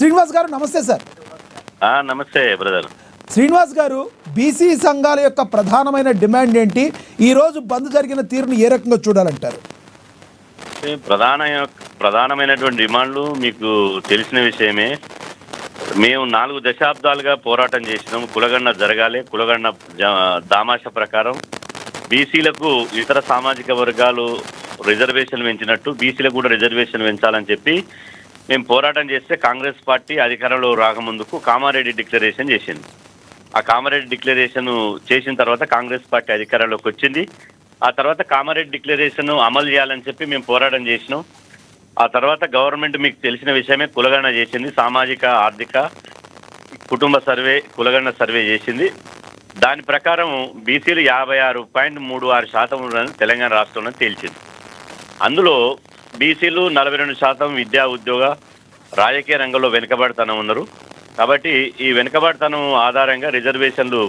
శ్రీనివాస్ గారు నమస్తే సార్. నమస్తే బ్రదర్. శ్రీనివాస్ గారు, బీసీ సంఘాల యొక్క ప్రధానమైన డిమాండ్ ఏంటి? ఈరోజు బంద్ జరిగిన తీరును ఏ రకంగా చూడాలంటారు? ప్రధానమైనటువంటి డిమాండ్లు మీకు తెలిసిన విషయమే. మేము 4 దశాబ్దాలుగా పోరాటం చేసినాం. కులగణన జరగాలి, కులగణన దామాష ప్రకారం బీసీలకు ఇతర సామాజిక వర్గాలు రిజర్వేషన్ పెంచినట్టు బీసీలకు కూడా రిజర్వేషన్ పెంచాలని చెప్పి మేము పోరాటం చేస్తే కాంగ్రెస్ పార్టీ అధికారంలో రాకముందుకు కామారెడ్డి డిక్లరేషన్ చేసింది. ఆ కామారెడ్డి డిక్లరేషన్ చేసిన తర్వాత కాంగ్రెస్ పార్టీ అధికారంలోకి వచ్చింది. ఆ తర్వాత కామారెడ్డి డిక్లరేషన్ అమలు చేయాలని చెప్పి మేము పోరాటం చేసినాం. ఆ తర్వాత గవర్నమెంట్ మీకు తెలిసిన విషయమే కులగణన చేసింది. సామాజిక ఆర్థిక కుటుంబ సర్వే కులగణన సర్వే చేసింది. దాని ప్రకారం బీసీలు 56.36% ఉన్నదని తెలంగాణ రాష్ట్రంలో తేల్చింది. అందులో బీసీలు 42% విద్యా ఉద్యోగ రాజకీయ రంగంలో వెనుకబడతనం ఉన్నారు. కాబట్టి ఈ వెనుకబడతనం ఆధారంగా రిజర్వేషన్లు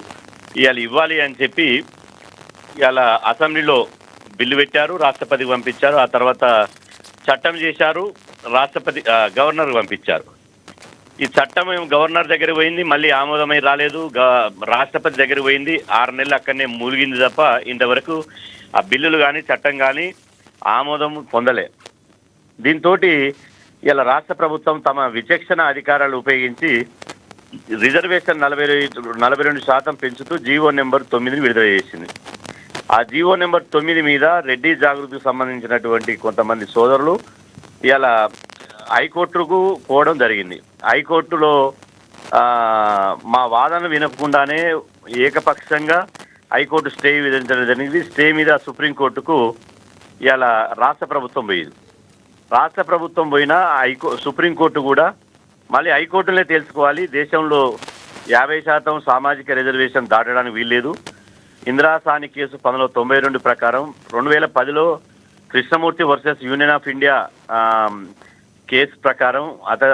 ఇవాళ ఇవ్వాలి అని చెప్పి ఇవాళ అసెంబ్లీలో బిల్లు పెట్టారు, రాష్ట్రపతికి పంపించారు. ఆ తర్వాత చట్టం చేశారు, గవర్నర్కి పంపించారు. ఈ చట్టం గవర్నర్ దగ్గర పోయింది, మళ్ళీ ఆమోదమై రాలేదు. రాష్ట్రపతి దగ్గర పోయింది, 6 నెలలు అక్కడనే మూలిగింది తప్ప ఇంతవరకు ఆ బిల్లులు కానీ చట్టం కానీ ఆమోదం పొందలే. దీంతో ఇలా రాష్ట్ర ప్రభుత్వం తమ విచక్షణ అధికారాలు ఉపయోగించి రిజర్వేషన్ 42% పెంచుతూ జీవో నెంబర్ 9 విడుదల చేసింది. ఆ జీవో నెంబర్ 9 మీద రెడ్డి జాగృతికి సంబంధించినటువంటి కొంతమంది సోదరులు ఇలా హైకోర్టుకు పోవడం జరిగింది. హైకోర్టులో మా వాదన వినకుండానే ఏకపక్షంగా హైకోర్టు స్టే విధించడం జరిగింది. స్టే మీద సుప్రీంకోర్టుకు ఇలా రాష్ట్ర ప్రభుత్వం పోయింది. రాష్ట్ర ప్రభుత్వం పోయినా సుప్రీంకోర్టు కూడా మళ్ళీ హైకోర్టునే తెలుసుకోవాలి, దేశంలో 50% సామాజిక రిజర్వేషన్ దాటడానికి వీల్లేదు. ఇందిరాసాని కేసు 1992 ప్రకారం 2010లో Krishnamurthy versus union of India case ప్రకారం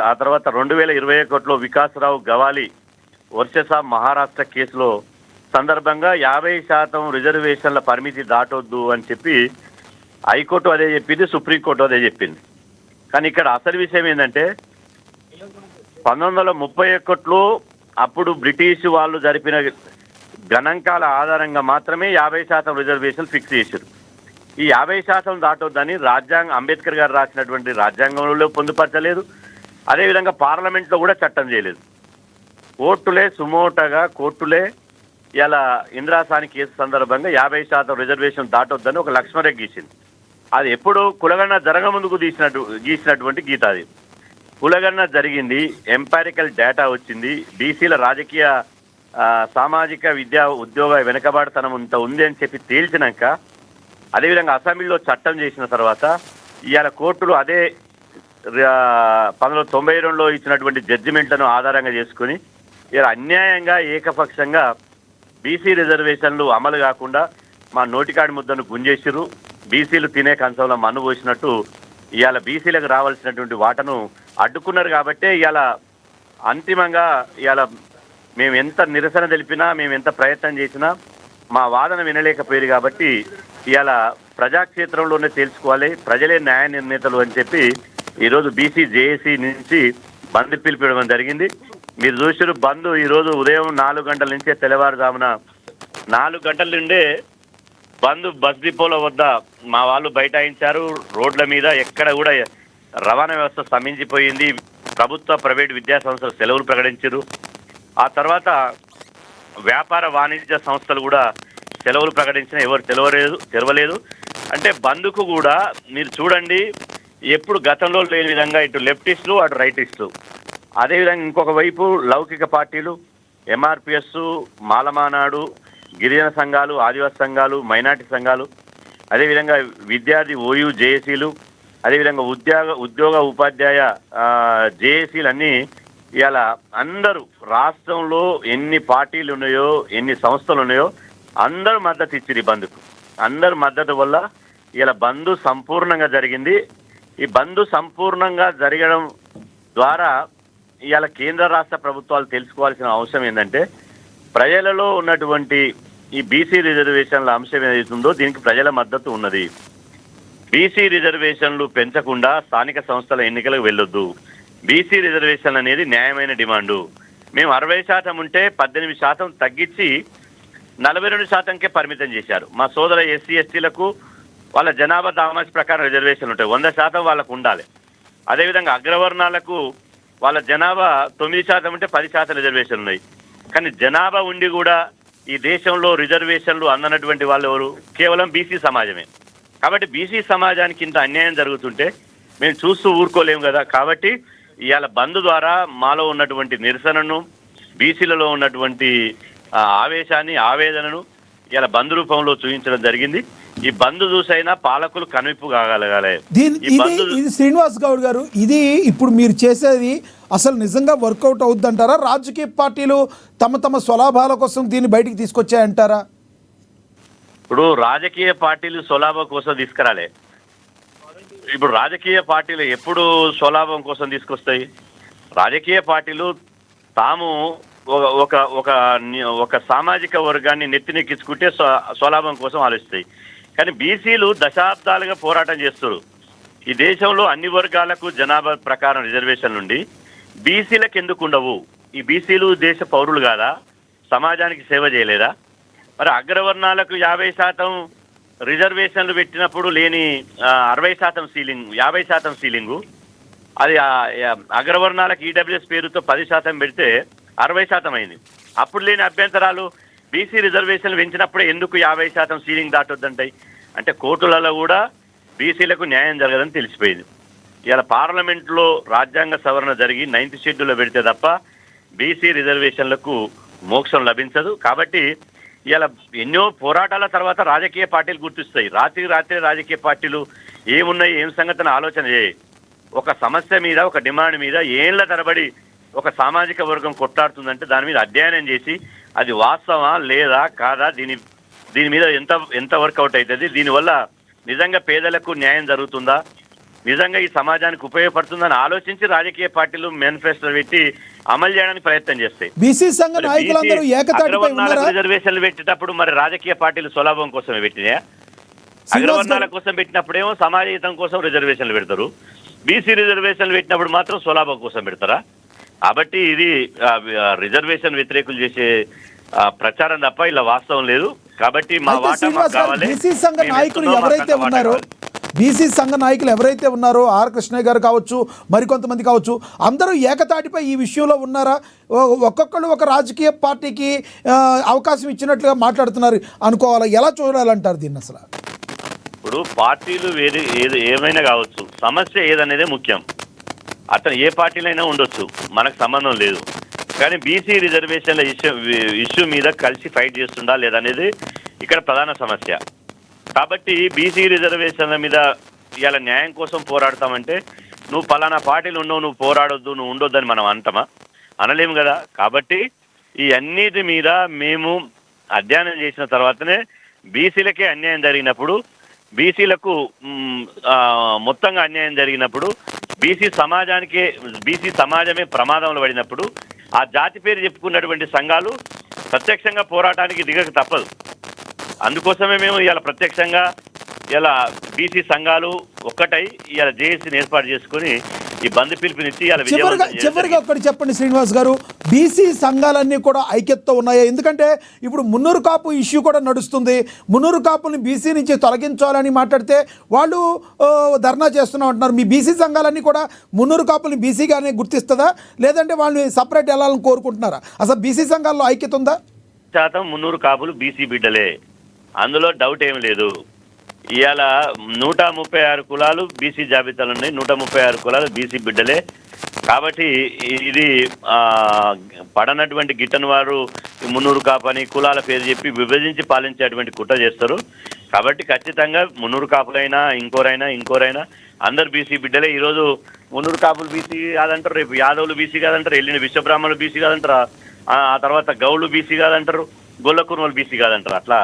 ఆ తర్వాత 2021లో వికాసరావు గవాలి వర్సెస్ ఆఫ్ మహారాష్ట్ర కేసులో సందర్భంగా 50% రిజర్వేషన్ల పరిమితి దాటొద్దు అని చెప్పి హైకోర్టు అదే చెప్పింది, సుప్రీంకోర్టు అదే చెప్పింది. కానీ ఇక్కడ అసలు విషయం ఏంటంటే 1931లో అప్పుడు బ్రిటిష్ వాళ్ళు జరిపిన గణాంకాల ఆధారంగా మాత్రమే 50% రిజర్వేషన్ ఫిక్స్ చేశారు. ఈ 50% దాటొద్దని అంబేద్కర్ గారు రాసినటువంటి రాజ్యాంగంలో పొందుపరచలేదు. అదేవిధంగా పార్లమెంట్లో కూడా చట్టం చేయలేదు. కోర్టులే ఇలా ఇందిరాసాని కేసు సందర్భంగా 50% రిజర్వేషన్ దాటొద్దని ఒక లక్ష్మణరేఖ గీసింది. అది ఎప్పుడు కులగణన జరగముందుకు గీసినటువంటి గీత. అది కులగణన జరిగింది, ఎంపారికల్ డేటా వచ్చింది, బీసీల రాజకీయ సామాజిక విద్యా ఉద్యోగ వెనుకబాటుతనం ఇంత ఉంది అని చెప్పి తేల్చినాక అదేవిధంగా అసెంబ్లీలో చట్టం చేసిన తర్వాత ఇవాళ కోర్టులు అదే 1992లో ఇచ్చినటువంటి జడ్జిమెంట్లను ఆధారంగా చేసుకుని ఇలా అన్యాయంగా ఏకపక్షంగా బీసీ రిజర్వేషన్లు అమలు కాకుండా మా నోటికాడి ముద్దను గుంజేసిరు. బీసీలు తినే కంచంలో మన్ను పోసినట్టు ఇవాళ బీసీలకు రావాల్సినటువంటి వాటను అడ్డుకున్నారు. కాబట్టే ఇవాళ అంతిమంగా ఇవాళ మేము ఎంత నిరసన తెలిపినా, మేము ఎంత ప్రయత్నం చేసినా మా వాదన వినలేకపోయారు. కాబట్టి ఇవాళ ప్రజాక్షేత్రంలోనే తెలుసుకోవాలి, ప్రజలే న్యాయ నిర్ణేతలు అని చెప్పి ఈరోజు బీసీ జేఏసీ నుంచి బంద్ పిలిపించడం జరిగింది. మీరు చూసిన బంద్ ఈరోజు ఉదయం 4 గంటల నుంచే తెల్లవారుజామున 4 గంటల నుండే బంద్ బస్ డిపోల వద్ద మా వాళ్ళు బైఠాయించారు. రోడ్ల మీద ఎక్కడ కూడా రవాణా వ్యవస్థ స్తంభించిపోయింది. ప్రభుత్వ ప్రైవేట్ విద్యా సంస్థలు సెలవులు ప్రకటించారు. ఆ తర్వాత వ్యాపార వాణిజ్య సంస్థలు కూడా సెలవులు ప్రకటించిన, ఎవరు తెరవలేదు. అంటే బంద్కు కూడా మీరు చూడండి, ఎప్పుడు గతంలో లేని విధంగా ఇటు లెఫ్టిస్టులు అటు రైటిస్టులు, అదేవిధంగా ఇంకొక వైపు లౌకిక పార్టీలు, ఎంఆర్పిఎస్, మాలమానాడు, గిరిజన సంఘాలు, ఆదివాసీ సంఘాలు, మైనార్టీ సంఘాలు, అదేవిధంగా విద్యార్థి ఓయూ జేఏసీలు, అదేవిధంగా ఉద్యోగ ఉపాధ్యాయ జేఏసీలు అన్నీ ఇవాళ అందరూ రాష్ట్రంలో ఎన్ని పార్టీలు ఉన్నాయో, ఎన్ని సంస్థలు ఉన్నాయో అందరూ మద్దతు ఇచ్చారు ఈ బంద్కు. అందరు మద్దతు వల్ల ఇలా బంద్ సంపూర్ణంగా జరిగింది. ఈ బంద్ సంపూర్ణంగా జరగడం ద్వారా ఇవాళ కేంద్ర రాష్ట్ర ప్రభుత్వాలు తెలుసుకోవాల్సిన అవసరం ఏంటంటే, ప్రజలలో ఉన్నటువంటి ఈ బీసీ రిజర్వేషన్ల అంశం ఏదైతుందో దీనికి ప్రజల మద్దతు ఉన్నది. బీసీ రిజర్వేషన్లు పెంచకుండా స్థానిక సంస్థల ఎన్నికలకు వెళ్ళొద్దు. బీసీ రిజర్వేషన్ అనేది న్యాయమైన డిమాండు. మేము 60% ఉంటే 18% తగ్గించి 42%కే పరిమితం చేశారు. మా సోదర ఎస్సీ ఎస్టీలకు వాళ్ళ జనాభా దామాష ప్రకారం రిజర్వేషన్ ఉంటాయి, 100% వాళ్ళకు ఉండాలి. అదేవిధంగా అగ్రవర్ణాలకు వాళ్ళ జనాభా 9% ఉంటే 10% రిజర్వేషన్ ఉన్నాయి. కానీ జనాభా ఉండి కూడా ఈ దేశంలో రిజర్వేషన్లు అందనటువంటి వాళ్ళు ఎవరు? కేవలం బీసీ సమాజమే. కాబట్టి బీసీ సమాజానికి ఇంత అన్యాయం జరుగుతుంటే మేము చూస్తూ ఊరుకోలేము కదా. కాబట్టి ఇవాళ బంద్ ద్వారా మాలో ఉన్నటువంటి నిరసనను, బీసీలలో ఉన్నటువంటి ఆవేశాన్ని, ఆవేదనను ఇలా బంద్ రూపంలో చూపించడం జరిగింది. ఈ బంద్ చూసైనా పాలకులు కనువిప్పు కాగలగాలి. ఇది శ్రీనివాస్ గౌడ్ గారు, ఇది ఇప్పుడు మీరు చేసేది అసలు నిజంగా వర్కౌట్ అవుద్దంటారా? రాజకీయ పార్టీలు తమ తమ స్వలాభాల కోసం దీన్ని బయటికి తీసుకొచ్చాయంటారా? ఇప్పుడు రాజకీయ పార్టీలు స్వలాభం కోసం తీసుకురాలే. ఇప్పుడు రాజకీయ పార్టీలు ఎప్పుడు స్వలాభం కోసం తీసుకొస్తాయి? రాజకీయ పార్టీలు తాము ఒక ఒక ఒక సామాజిక వర్గాన్ని నెత్తినెక్కించుకుంటే స్వలాభం కోసం ఆలోచిస్తాయి. కానీ బీసీలు దశాబ్దాలుగా పోరాటం చేస్తారు. ఈ దేశంలో అన్ని వర్గాలకు జనాభా ప్రకారం రిజర్వేషన్ నుండి బీసీలకు ఎందుకు ఉండవు? ఈ బీసీలు దేశ పౌరులు కాదా? సమాజానికి సేవ చేయలేదా? మరి అగ్రవర్ణాలకు 50% రిజర్వేషన్లు పెట్టినప్పుడు లేని 60% సీలింగ్, 50% సీలింగు, అది అగ్రవర్ణాలకు ఈడబ్ల్యూఎస్ పేరుతో 10% పెడితే 60% అయింది. అప్పుడు లేని అభ్యంతరాలు బీసీ రిజర్వేషన్లు పెంచినప్పుడే ఎందుకు 50% సీలింగ్ దాటొద్దంటాయి? అంటే కోర్టులలో కూడా బీసీలకు న్యాయం జరగదని తెలిసిపోయింది. ఇలా పార్లమెంట్లో రాజ్యాంగ సవరణ జరిగి 9th షెడ్యూల్లో పెడితే తప్ప బీసీ రిజర్వేషన్లకు మోక్షం లభించదు. కాబట్టి ఇలా ఎన్నో పోరాటాల తర్వాత రాజకీయ పార్టీలు గుర్తిస్తాయి. రాత్రి రాజకీయ పార్టీలు ఏమున్నాయి, ఏం సంగతిని ఆలోచన చేయి. ఒక సమస్య మీద, ఒక డిమాండ్ మీద ఏళ్ల తరబడి ఒక సామాజిక వర్గం కొట్లాడుతుందంటే దాని మీద అధ్యయనం చేసి అది వాస్తవా లేదా కాదా, దీని మీద ఎంత వర్కౌట్ అవుతుంది, దీనివల్ల నిజంగా పేదలకు న్యాయం జరుగుతుందా, నిజంగా ఈ సమాజానికి ఉపయోగపడుతుందని ఆలోచించి రాజకీయ పార్టీలు మేనిఫెస్టో పెట్టి అమలు చేయడానికి ప్రయత్నం చేస్తాయి. బీసీ సంఘ నాయకులందరూ ఏకతాటిపై ఉన్నారా? రిజర్వేషన్లు పెట్టేటప్పుడు మరి రాజకీయ పార్టీలు స్వలాభం కోసమే పెట్టినాయా? అగ్రవర్ణాల కోసం పెట్టినప్పుడేమో సమాజహితం కోసం రిజర్వేషన్లు పెడతారు, బీసీ రిజర్వేషన్లు పెట్టినప్పుడు మాత్రం స్వలాభం కోసం పెడతారా? కాబట్టి ఇది రిజర్వేషన్ వ్యతిరేకులు చేసే ప్రచారం తప్ప ఇలా వాస్తవం లేదు. కాబట్టి మా వాటా కావాలి. బీసీ సంఘ నాయకులు ఎవరైతే ఉన్నారో ఆర్ కృష్ణయ్య గారు కావచ్చు, మరికొంతమంది కావచ్చు, అందరూ ఏకతాటిపై ఈ విషయంలో ఉన్నారా? ఒక్కొక్కళ్ళు ఒక రాజకీయ పార్టీకి అవకాశం ఇచ్చినట్లుగా మాట్లాడుతున్నారు అనుకోవాలా? ఎలా చూడాలంటారు దీన్ని? అసలు ఇప్పుడు పార్టీలు ఏమైనా కావచ్చు, సమస్య ఏదనేదే ముఖ్యం. అతను ఏ పార్టీలైనా ఉండొచ్చు, మనకు సంబంధం లేదు. కానీ బీసీ రిజర్వేషన్ల ఇష్యూ మీద కలిసి ఫైట్ చేస్తుందా లేదనేది ఇక్కడ ప్రధాన సమస్య. కాబట్టి బీసీ రిజర్వేషన్ల మీద ఇవాళ న్యాయం కోసం పోరాడతామంటే నువ్వు పలానా పార్టీలు ఉన్నావు, నువ్వు పోరాడొద్దు, నువ్వు ఉండొద్దని మనం అంటామా? అనలేము కదా. కాబట్టి ఈ అన్నిటి మీద మేము అధ్యయనం చేసిన తర్వాతనే బీసీలకే అన్యాయం జరిగినప్పుడు, బీసీలకు మొత్తంగా అన్యాయం జరిగినప్పుడు, బీసీ సమాజమే ప్రమాదంలో పడినప్పుడు ఆ జాతి పేరు చెప్పుకున్నటువంటి సంఘాలు ప్రత్యక్షంగా పోరాటానికి దిగక తప్పదు. అందుకోసమే మేము ఇవాళ ప్రత్యక్షంగా ఇలా బీసీ సంఘాలు ఒక్కటై ఇవాళ జేఏసీని ఏర్పాటు చేసుకుని ఈ బంద్ పిలుపునిచ్చి చివరిగా ఒకటి చెప్పండి శ్రీనివాస్ గారు, బీసీ సంఘాలన్నీ కూడా ఐక్యతతో ఉన్నాయా? ఎందుకంటే ఇప్పుడు మున్నూరు కాపు ఇష్యూ కూడా నడుస్తుంది. మున్నూరు కాపుని బీసీ నుంచి తొలగించాలని మాట్లాడితే వాళ్ళు ధర్నా చేస్తున్నాం అంటున్నారు. మీ బీసీ సంఘాలన్నీ కూడా మున్నూరు కాపుని బీసీగానే గుర్తిస్తుందా, లేదంటే వాళ్ళని సపరేట్ వెళ్ళాలని కోరుకుంటున్నారా? అసలు బీసీ సంఘాల్లో ఐక్యత ఉందా? శాతం మున్నూరు కాపులు బీసీ బిడ్డలే, అందులో డౌట్ ఏమి లేదు. ఇవాళ 136 కులాలు బీసీ జాబితాలు ఉన్నాయి, 136 కులాలు బీసీ బిడ్డలే. కాబట్టి ఇది పడనటువంటి గిట్టని వారు మున్నూరు కాపని కులాల పేరు చెప్పి విభజించి పాలించేటువంటి కుట్ర చేస్తారు. కాబట్టి ఖచ్చితంగా మున్నూరు కాపులైనా ఇంకోరైనా అందరు బీసీ బిడ్డలే. ఈరోజు మున్నూరు కాపులు బీసీ కాదంటారు, రేపు యాదవులు బీసీ కాదంటారు, ఎల్లిన విశ్వబ్రాహ్మణులు బీసీ కాదంటారు, ఆ తర్వాత గౌళ్ళు బీసీ కాదంటారు, గొల్ల కుర్మలు బీసీ కాదంటారు. అట్లా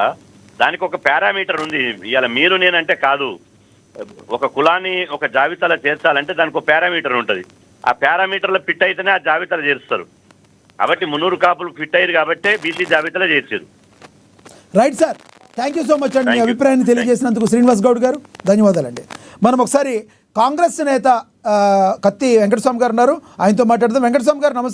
దానికి ఒక పారామీటర్ ఉంది. ఇవాళ మీరు నేనంటే కాదు, ఒక కులాన్ని ఒక జాబితాలో చేర్చాలంటే దానికి ఒక పారామీటర్ ఉంటుంది. ఆ పారామీటర్లో ఫిట్ అయితేనే ఆ జాబితాలో చేరుస్తారు. కాబట్టి మున్నూరు కాపులు ఫిట్ అయ్యారు కాబట్టి బీసీ జాబితాలో చేర్చారు. Right sir, thank you so much అండి. మీ అభిప్రాయాన్ని తెలియజేసినందుకు శ్రీనివాస్ గౌడ్ గారు ధన్యవాదాలండి. మనం ఒకసారి కాంగ్రెస్ నేత కత్తి వెంకటస్వామి గారు ఉన్నారు, ఆయనతో మాట్లాడదాం. వెంకటస్వామి గారు నమస్తే.